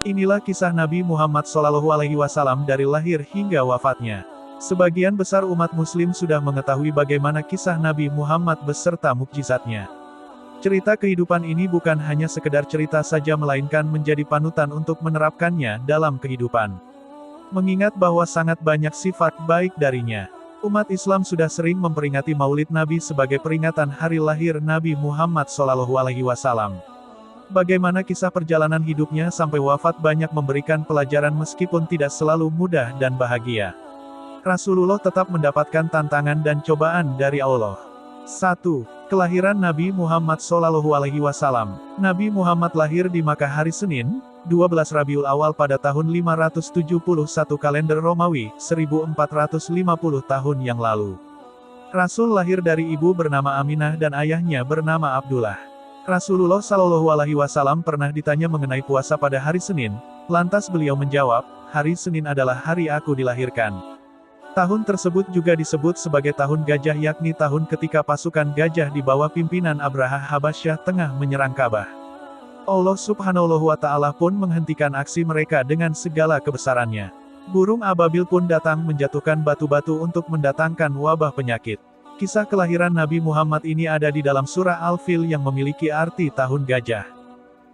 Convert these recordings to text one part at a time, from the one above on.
Inilah kisah Nabi Muhammad SAW dari lahir hingga wafatnya. Sebagian besar umat muslim sudah mengetahui bagaimana kisah Nabi Muhammad beserta mukjizatnya. Cerita kehidupan ini bukan hanya sekedar cerita saja melainkan menjadi panutan untuk menerapkannya dalam kehidupan. Mengingat bahwa sangat banyak sifat baik darinya. Umat Islam sudah sering memperingati Maulid Nabi sebagai peringatan hari lahir Nabi Muhammad SAW. Bagaimana kisah perjalanan hidupnya sampai wafat banyak memberikan pelajaran meskipun tidak selalu mudah dan bahagia. Rasulullah tetap mendapatkan tantangan dan cobaan dari Allah. 1. Kelahiran Nabi Muhammad SAW. Nabi Muhammad lahir di Makkah hari Senin, 12 Rabiul Awal pada tahun 571 kalender Romawi, 1450 tahun yang lalu. Rasul lahir dari ibu bernama Aminah dan ayahnya bernama Abdullah. Rasulullah SAW pernah ditanya mengenai puasa pada hari Senin, lantas beliau menjawab, hari Senin adalah hari aku dilahirkan. Tahun tersebut juga disebut sebagai tahun gajah yakni tahun ketika pasukan gajah di bawah pimpinan Abraha Habasyah tengah menyerang Ka'bah. Allah Subhanahu wa Ta'ala pun menghentikan aksi mereka dengan segala kebesarannya. Burung ababil pun datang menjatuhkan batu-batu untuk mendatangkan wabah penyakit. Kisah kelahiran Nabi Muhammad ini ada di dalam surah Al-Fil yang memiliki arti tahun gajah.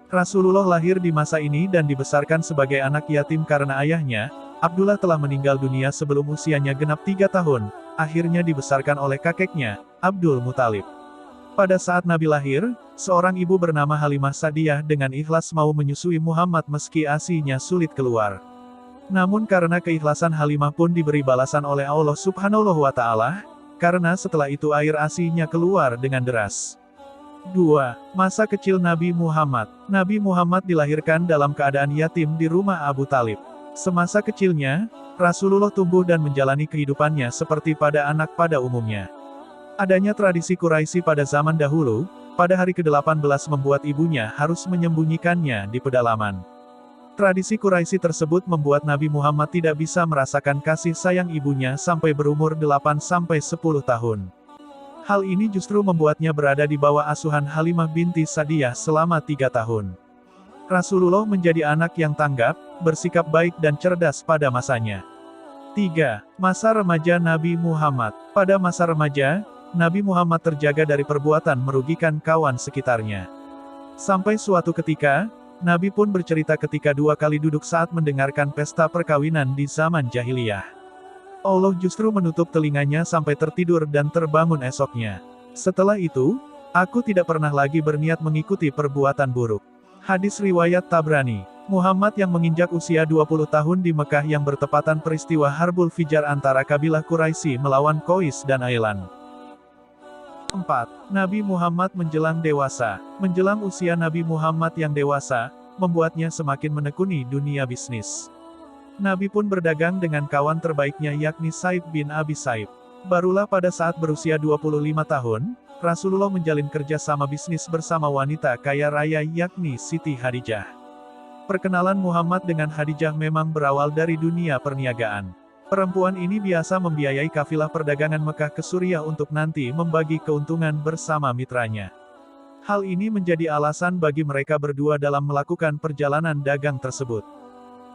Rasulullah lahir di masa ini dan dibesarkan sebagai anak yatim karena ayahnya, Abdullah telah meninggal dunia sebelum usianya genap 3 tahun, akhirnya dibesarkan oleh kakeknya, Abdul Muthalib. Pada saat Nabi lahir, seorang ibu bernama Halimah Sa'diyah dengan ikhlas mau menyusui Muhammad meski ASI-nya sulit keluar. Namun karena keikhlasan Halimah pun diberi balasan oleh Allah Subhanahu wa Ta'ala, karena setelah itu air ASI-nya keluar dengan deras. 2. Masa kecil Nabi Muhammad. Nabi Muhammad dilahirkan dalam keadaan yatim di rumah Abu Talib. Semasa kecilnya, Rasulullah tumbuh dan menjalani kehidupannya seperti pada anak pada umumnya. Adanya tradisi Quraisy pada zaman dahulu, pada hari ke-18 membuat ibunya harus menyembunyikannya di pedalaman. Tradisi Quraisy tersebut membuat Nabi Muhammad tidak bisa merasakan kasih sayang ibunya sampai berumur 8-10 tahun. Hal ini justru membuatnya berada di bawah asuhan Halimah binti Sa'diyah selama 3 tahun. Rasulullah menjadi anak yang tanggap, bersikap baik dan cerdas pada masanya. 3. Masa remaja Nabi Muhammad. Pada masa remaja, Nabi Muhammad terjaga dari perbuatan merugikan kawan sekitarnya. Sampai suatu ketika, Nabi pun bercerita ketika 2 kali duduk saat mendengarkan pesta perkawinan di zaman jahiliyah. Allah justru menutup telinganya sampai tertidur dan terbangun esoknya. Setelah itu, aku tidak pernah lagi berniat mengikuti perbuatan buruk. Hadis riwayat Tabrani. Muhammad yang menginjak usia 20 tahun di Mekah yang bertepatan peristiwa Harbul Fijar antara kabilah Quraisy melawan Qais dan Ailan. 4. Nabi Muhammad menjelang dewasa. Menjelang usia Nabi Muhammad yang dewasa, membuatnya semakin menekuni dunia bisnis. Nabi pun berdagang dengan kawan terbaiknya yakni Sa'ib bin Abi Sa'ib. Barulah pada saat berusia 25 tahun, Rasulullah menjalin kerja sama bisnis bersama wanita kaya raya yakni Siti Khadijah. Perkenalan Muhammad dengan Khadijah memang berawal dari dunia perniagaan. Perempuan ini biasa membiayai kafilah perdagangan Mekah ke Suriah untuk nanti membagi keuntungan bersama mitranya. Hal ini menjadi alasan bagi mereka berdua dalam melakukan perjalanan dagang tersebut.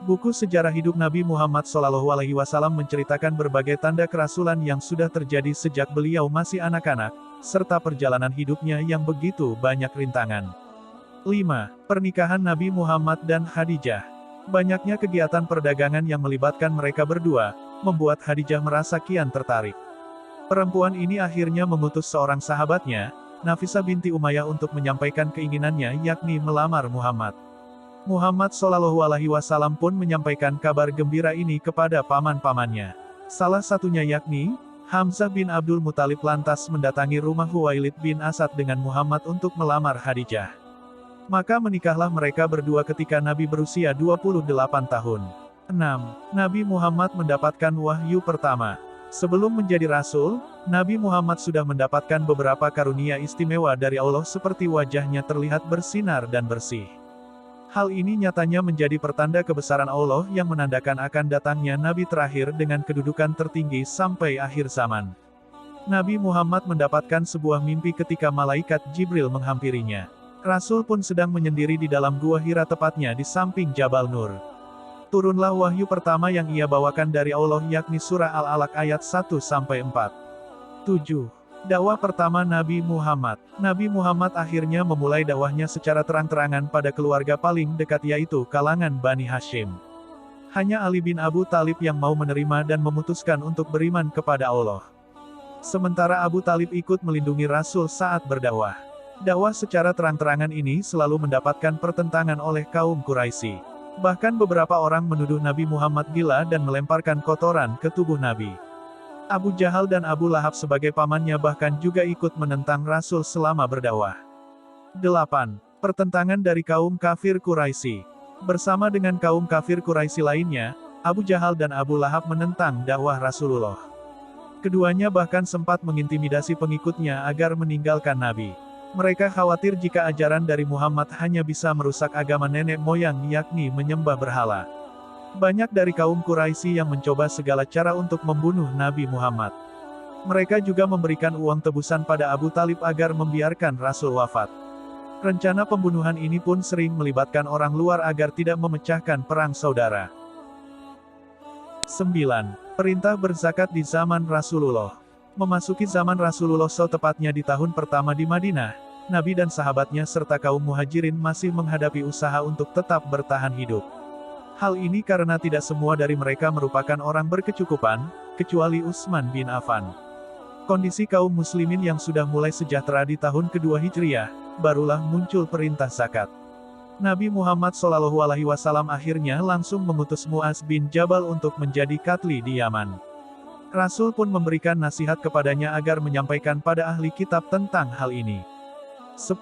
Buku sejarah hidup Nabi Muhammad SAW menceritakan berbagai tanda kerasulan yang sudah terjadi sejak beliau masih anak-anak, serta perjalanan hidupnya yang begitu banyak rintangan. 5. Pernikahan Nabi Muhammad dan Khadijah. Banyaknya kegiatan perdagangan yang melibatkan mereka berdua, membuat Khadijah merasa kian tertarik. Perempuan ini akhirnya mengutus seorang sahabatnya, Nafisah binti Umayyah untuk menyampaikan keinginannya yakni melamar Muhammad. Muhammad SAW pun menyampaikan kabar gembira ini kepada paman-pamannya. Salah satunya yakni, Hamzah bin Abdul Muthalib lantas mendatangi rumah Huwailid bin Asad dengan Muhammad untuk melamar Khadijah. Maka menikahlah mereka berdua ketika Nabi berusia 28 tahun. 6. Nabi Muhammad mendapatkan wahyu pertama. Sebelum menjadi rasul, Nabi Muhammad sudah mendapatkan beberapa karunia istimewa dari Allah seperti wajahnya terlihat bersinar dan bersih. Hal ini nyatanya menjadi pertanda kebesaran Allah yang menandakan akan datangnya Nabi terakhir dengan kedudukan tertinggi sampai akhir zaman. Nabi Muhammad mendapatkan sebuah mimpi ketika malaikat Jibril menghampirinya. Rasul pun sedang menyendiri di dalam gua Hira, tepatnya di samping Jabal Nur. Turunlah wahyu pertama yang ia bawakan dari Allah, yakni surah Al-Alaq ayat 1-4. 7. Dakwah pertama Nabi Muhammad. Nabi Muhammad akhirnya memulai dakwahnya secara terang-terangan pada keluarga paling dekat, yaitu kalangan Bani Hashim. Hanya Ali bin Abu Thalib yang mau menerima dan memutuskan untuk beriman kepada Allah. Sementara Abu Thalib ikut melindungi Rasul saat berdakwah. Dakwah secara terang-terangan ini selalu mendapatkan pertentangan oleh kaum Quraisy. Bahkan beberapa orang menuduh Nabi Muhammad gila dan melemparkan kotoran ke tubuh Nabi. Abu Jahal dan Abu Lahab sebagai pamannya bahkan juga ikut menentang Rasul selama berdakwah. 8. Pertentangan dari kaum kafir Quraisy. Bersama dengan kaum kafir Quraisy lainnya, Abu Jahal dan Abu Lahab menentang dakwah Rasulullah. Keduanya bahkan sempat mengintimidasi pengikutnya agar meninggalkan Nabi. Mereka khawatir jika ajaran dari Muhammad hanya bisa merusak agama nenek moyang, yakni menyembah berhala. Banyak dari kaum Quraisy yang mencoba segala cara untuk membunuh Nabi Muhammad. Mereka juga memberikan uang tebusan pada Abu Thalib agar membiarkan Rasul wafat. Rencana pembunuhan ini pun sering melibatkan orang luar agar tidak memecahkan perang saudara. 9. Perintah berzakat di zaman Rasulullah. Memasuki zaman Rasulullah, tepatnya di tahun pertama di Madinah, Nabi dan sahabatnya serta kaum muhajirin masih menghadapi usaha untuk tetap bertahan hidup. Hal ini karena tidak semua dari mereka merupakan orang berkecukupan, kecuali Utsman bin Affan. Kondisi kaum muslimin yang sudah mulai sejahtera di tahun kedua Hijriah, barulah muncul perintah zakat. Nabi Muhammad SAW akhirnya langsung mengutus Mu'adz bin Jabal untuk menjadi katli di Yaman. Rasul pun memberikan nasihat kepadanya agar menyampaikan pada ahli kitab tentang hal ini. 10.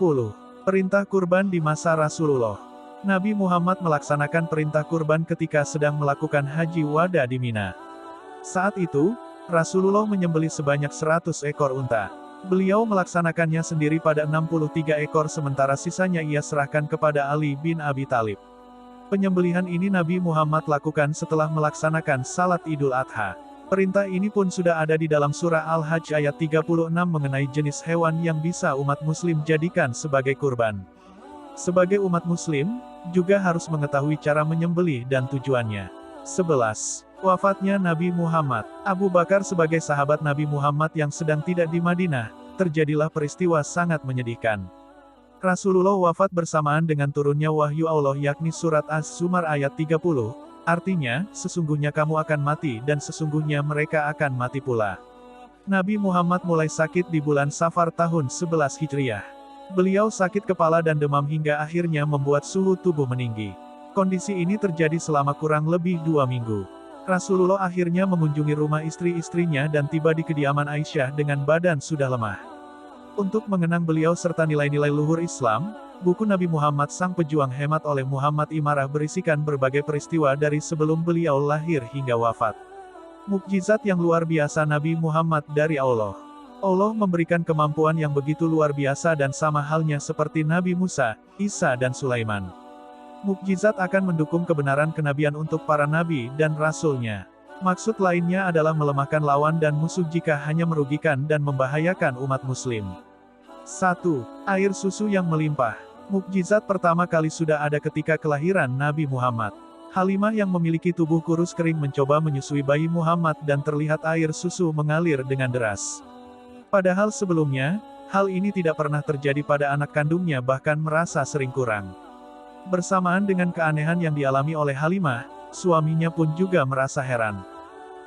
Perintah kurban di masa Rasulullah. Nabi Muhammad melaksanakan perintah kurban ketika sedang melakukan haji wada di Mina. Saat itu, Rasulullah menyembelih sebanyak 100 ekor unta. Beliau melaksanakannya sendiri pada 63 ekor, sementara sisanya ia serahkan kepada Ali bin Abi Thalib. Penyembelihan ini Nabi Muhammad lakukan setelah melaksanakan salat Idul Adha. Perintah ini pun sudah ada di dalam surah Al-Hajj ayat 36 mengenai jenis hewan yang bisa umat muslim jadikan sebagai kurban. Sebagai umat muslim, juga harus mengetahui cara menyembelih dan tujuannya. 11. Wafatnya Nabi Muhammad. Abu Bakar sebagai sahabat Nabi Muhammad yang sedang tidak di Madinah, terjadilah peristiwa sangat menyedihkan. Rasulullah wafat bersamaan dengan turunnya wahyu Allah, yakni surat Az-Zumar ayat 30. Artinya, sesungguhnya kamu akan mati dan sesungguhnya mereka akan mati pula. Nabi Muhammad mulai sakit di bulan Safar tahun 11 Hijriah. Beliau sakit kepala dan demam hingga akhirnya membuat suhu tubuh meninggi. Kondisi ini terjadi selama kurang lebih 2 minggu. Rasulullah akhirnya mengunjungi rumah istri-istrinya dan tiba di kediaman Aisyah dengan badan sudah lemah. Untuk mengenang beliau serta nilai-nilai luhur Islam, buku Nabi Muhammad Sang Pejuang Hemat oleh Muhammad Imarah berisikan berbagai peristiwa dari sebelum beliau lahir hingga wafat. Mukjizat yang luar biasa Nabi Muhammad dari Allah. Allah memberikan kemampuan yang begitu luar biasa dan sama halnya seperti Nabi Musa, Isa dan Sulaiman. Mukjizat akan mendukung kebenaran kenabian untuk para nabi dan rasulnya. Maksud lainnya adalah melemahkan lawan dan musuh jika hanya merugikan dan membahayakan umat muslim. 1. Air susu yang melimpah. Mukjizat pertama kali sudah ada ketika kelahiran Nabi Muhammad. Halimah yang memiliki tubuh kurus kering mencoba menyusui bayi Muhammad dan terlihat air susu mengalir dengan deras. Padahal sebelumnya, hal ini tidak pernah terjadi pada anak kandungnya, bahkan merasa sering kurang. Bersamaan dengan keanehan yang dialami oleh Halimah, suaminya pun juga merasa heran.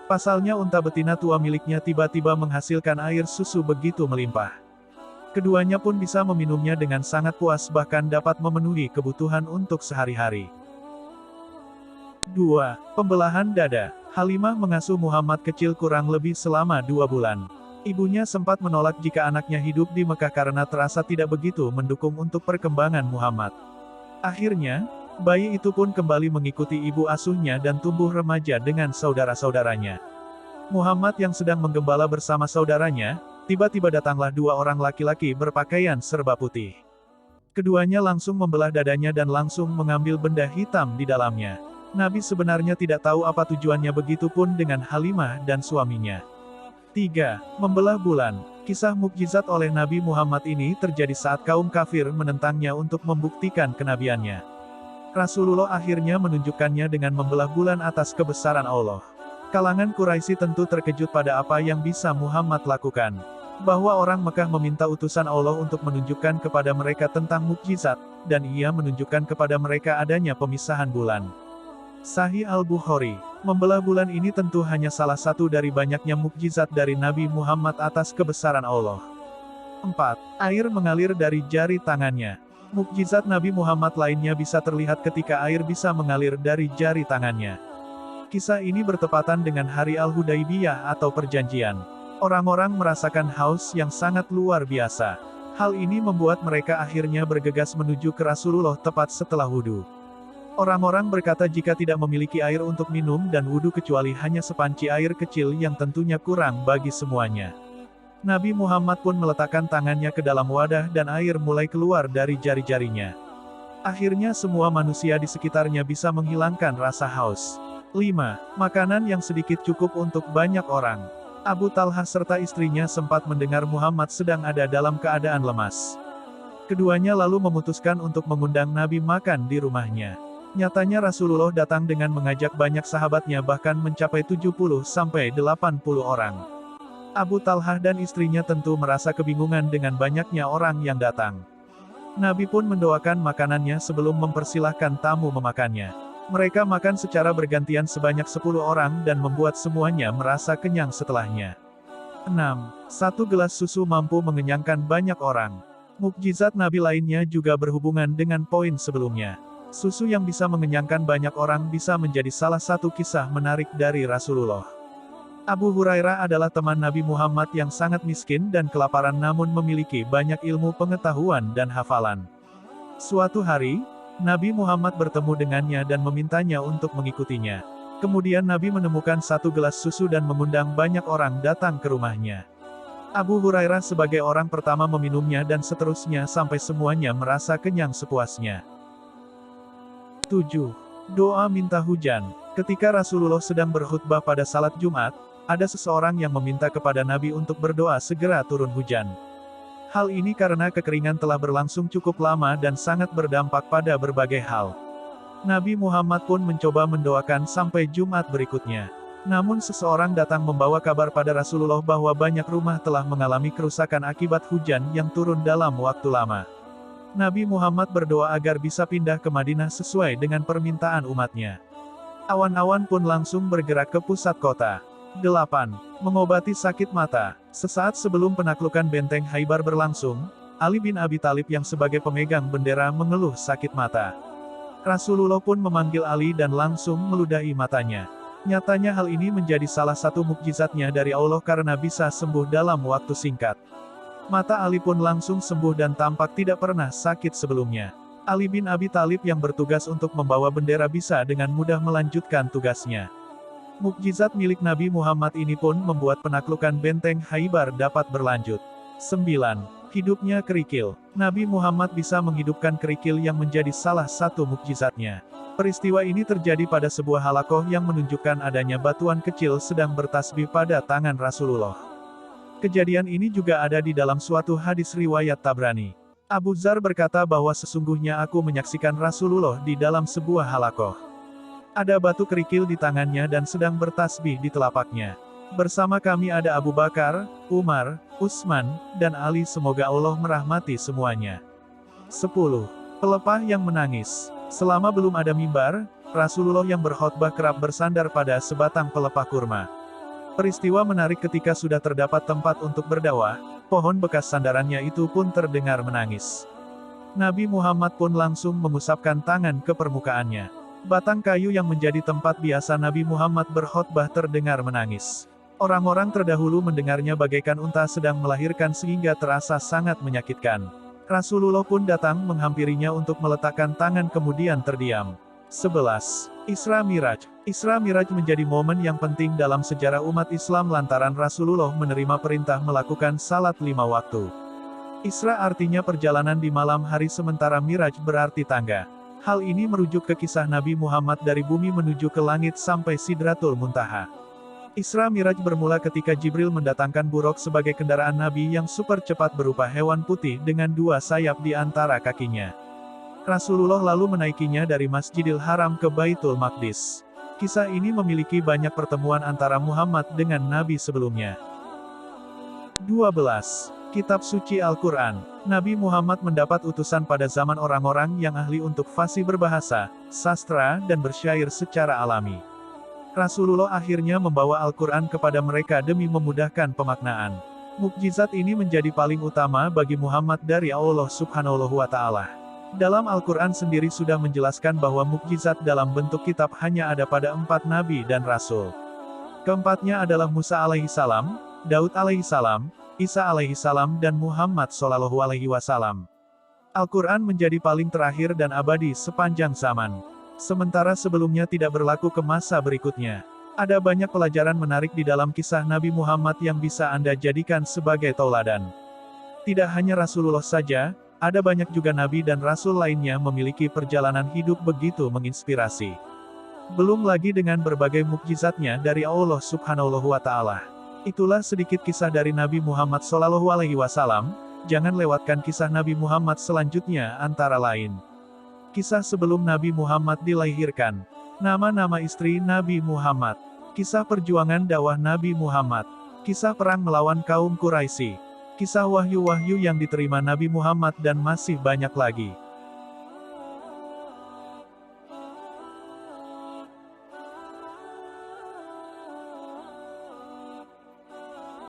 Pasalnya unta betina tua miliknya tiba-tiba menghasilkan air susu begitu melimpah. Keduanya pun bisa meminumnya dengan sangat puas, bahkan dapat memenuhi kebutuhan untuk sehari-hari. 2. Pembelahan dada. Halimah mengasuh Muhammad kecil kurang lebih selama 2 bulan. Ibunya sempat menolak jika anaknya hidup di Mekah karena terasa tidak begitu mendukung untuk perkembangan Muhammad. Akhirnya, bayi itu pun kembali mengikuti ibu asuhnya dan tumbuh remaja dengan saudara-saudaranya. Muhammad yang sedang menggembala bersama saudaranya, tiba-tiba datanglah 2 orang laki-laki berpakaian serba putih. Keduanya langsung membelah dadanya dan langsung mengambil benda hitam di dalamnya. Nabi sebenarnya tidak tahu apa tujuannya, begitu pun dengan Halimah dan suaminya. 3. Membelah bulan. Kisah mukjizat oleh Nabi Muhammad ini terjadi saat kaum kafir menentangnya untuk membuktikan kenabiannya. Rasulullah akhirnya menunjukkannya dengan membelah bulan atas kebesaran Allah. Kalangan Quraisy tentu terkejut pada apa yang bisa Muhammad lakukan. Bahwa orang Mekah meminta utusan Allah untuk menunjukkan kepada mereka tentang mukjizat, dan ia menunjukkan kepada mereka adanya pemisahan bulan. Sahih Al-Bukhari, membelah bulan ini tentu hanya salah satu dari banyaknya mukjizat dari Nabi Muhammad atas kebesaran Allah. 4. Air mengalir dari jari tangannya. Mukjizat Nabi Muhammad lainnya bisa terlihat ketika air bisa mengalir dari jari tangannya. Kisah ini bertepatan dengan hari Al-Hudaybiyah atau perjanjian. Orang-orang merasakan haus yang sangat luar biasa. Hal ini membuat mereka akhirnya bergegas menuju ke Rasulullah tepat setelah wudhu. Orang-orang berkata jika tidak memiliki air untuk minum dan wudhu kecuali hanya sepanci air kecil yang tentunya kurang bagi semuanya. Nabi Muhammad pun meletakkan tangannya ke dalam wadah dan air mulai keluar dari jari-jarinya. Akhirnya semua manusia di sekitarnya bisa menghilangkan rasa haus. 5. Makanan yang sedikit cukup untuk banyak orang. Abu Talhah serta istrinya sempat mendengar Muhammad sedang ada dalam keadaan lemas. Keduanya lalu memutuskan untuk mengundang Nabi makan di rumahnya. Nyatanya Rasulullah datang dengan mengajak banyak sahabatnya bahkan mencapai 70-80 orang. Abu Talhah dan istrinya tentu merasa kebingungan dengan banyaknya orang yang datang. Nabi pun mendoakan makanannya sebelum mempersilahkan tamu memakannya. Mereka makan secara bergantian sebanyak 10 orang dan membuat semuanya merasa kenyang setelahnya. 6. Satu gelas susu mampu mengenyangkan banyak orang. Mukjizat Nabi lainnya juga berhubungan dengan poin sebelumnya. Susu yang bisa mengenyangkan banyak orang bisa menjadi salah satu kisah menarik dari Rasulullah. Abu Hurairah adalah teman Nabi Muhammad yang sangat miskin dan kelaparan namun memiliki banyak ilmu pengetahuan dan hafalan. Suatu hari, Nabi Muhammad bertemu dengannya dan memintanya untuk mengikutinya. Kemudian Nabi menemukan satu gelas susu dan mengundang banyak orang datang ke rumahnya. Abu Hurairah sebagai orang pertama meminumnya dan seterusnya sampai semuanya merasa kenyang sepuasnya. 7. Doa minta hujan. Ketika Rasulullah sedang berkhutbah pada salat Jumat, ada seseorang yang meminta kepada Nabi untuk berdoa segera turun hujan. Hal ini karena kekeringan telah berlangsung cukup lama dan sangat berdampak pada berbagai hal. Nabi Muhammad pun mencoba mendoakan sampai Jumat berikutnya. Namun seseorang datang membawa kabar pada Rasulullah bahwa banyak rumah telah mengalami kerusakan akibat hujan yang turun dalam waktu lama. Nabi Muhammad berdoa agar bisa pindah ke Madinah sesuai dengan permintaan umatnya. Awan-awan pun langsung bergerak ke pusat kota. 8. Mengobati sakit mata. Sesaat sebelum penaklukan benteng Khaybar berlangsung, Ali bin Abi Thalib yang sebagai pemegang bendera mengeluh sakit mata. Rasulullah pun memanggil Ali dan langsung meludahi matanya. Nyatanya hal ini menjadi salah satu mukjizatnya dari Allah karena bisa sembuh dalam waktu singkat. Mata Ali pun langsung sembuh dan tampak tidak pernah sakit sebelumnya. Ali bin Abi Thalib yang bertugas untuk membawa bendera bisa dengan mudah melanjutkan tugasnya. Mukjizat milik Nabi Muhammad ini pun membuat penaklukan benteng Khaybar dapat berlanjut. 9. Hidupnya kerikil. Nabi Muhammad bisa menghidupkan kerikil yang menjadi salah satu mukjizatnya. Peristiwa ini terjadi pada sebuah halakoh yang menunjukkan adanya batuan kecil sedang bertasbih pada tangan Rasulullah. Kejadian ini juga ada di dalam suatu hadis riwayat Tabrani. Abu Dzar berkata bahwa sesungguhnya aku menyaksikan Rasulullah di dalam sebuah halakoh. Ada batu kerikil di tangannya dan sedang bertasbih di telapaknya. Bersama kami ada Abu Bakar, Umar, Utsman, dan Ali semoga Allah merahmati semuanya. 10. Pelepah yang menangis. Selama belum ada mimbar, Rasulullah yang berkhotbah kerap bersandar pada sebatang pelepah kurma. Peristiwa menarik ketika sudah terdapat tempat untuk berdakwah, pohon bekas sandarannya itu pun terdengar menangis. Nabi Muhammad pun langsung mengusapkan tangan ke permukaannya. Batang kayu yang menjadi tempat biasa Nabi Muhammad berkhotbah terdengar menangis. Orang-orang terdahulu mendengarnya bagaikan unta sedang melahirkan sehingga terasa sangat menyakitkan. Rasulullah pun datang menghampirinya untuk meletakkan tangan kemudian terdiam. 11. Isra Miraj. Isra Miraj menjadi momen yang penting dalam sejarah umat Islam lantaran Rasulullah menerima perintah melakukan salat 5 waktu. Isra artinya perjalanan di malam hari sementara Miraj berarti tangga. Hal ini merujuk ke kisah Nabi Muhammad dari bumi menuju ke langit sampai Sidratul Muntaha. Isra Miraj bermula ketika Jibril mendatangkan buruk sebagai kendaraan Nabi yang super cepat berupa hewan putih dengan 2 sayap di antara kakinya. Rasulullah lalu menaikinya dari Masjidil Haram ke Baitul Maqdis. Kisah ini memiliki banyak pertemuan antara Muhammad dengan Nabi sebelumnya. 12. Kitab Suci Al-Quran. Nabi Muhammad mendapat utusan pada zaman orang-orang yang ahli untuk fasih berbahasa, sastra, dan bersyair secara alami. Rasulullah akhirnya membawa Al-Quran kepada mereka demi memudahkan pemaknaan. Mukjizat ini menjadi paling utama bagi Muhammad dari Allah Subhanahu wa Ta'ala. Dalam Al-Quran sendiri sudah menjelaskan bahwa mukjizat dalam bentuk kitab hanya ada pada 4 nabi dan rasul. Keempatnya adalah Musa alaihissalam, Daud alaihissalam, Isa alaihissalam, dan Muhammad sallallahu alaihi wasallam. Al-Quran menjadi paling terakhir dan abadi sepanjang zaman. Sementara sebelumnya tidak berlaku ke masa berikutnya. Ada banyak pelajaran menarik di dalam kisah Nabi Muhammad yang bisa Anda jadikan sebagai tauladan. Tidak hanya Rasulullah saja, ada banyak juga Nabi dan Rasul lainnya memiliki perjalanan hidup begitu menginspirasi. Belum lagi dengan berbagai mukjizatnya dari Allah Subhanahu wa Ta'ala. Itulah sedikit kisah dari Nabi Muhammad SAW. Jangan lewatkan kisah Nabi Muhammad selanjutnya antara lain. Kisah sebelum Nabi Muhammad dilahirkan. Nama-nama istri Nabi Muhammad. Kisah perjuangan dakwah Nabi Muhammad. Kisah perang melawan kaum Quraisy. Kisah wahyu-wahyu yang diterima Nabi Muhammad dan masih banyak lagi.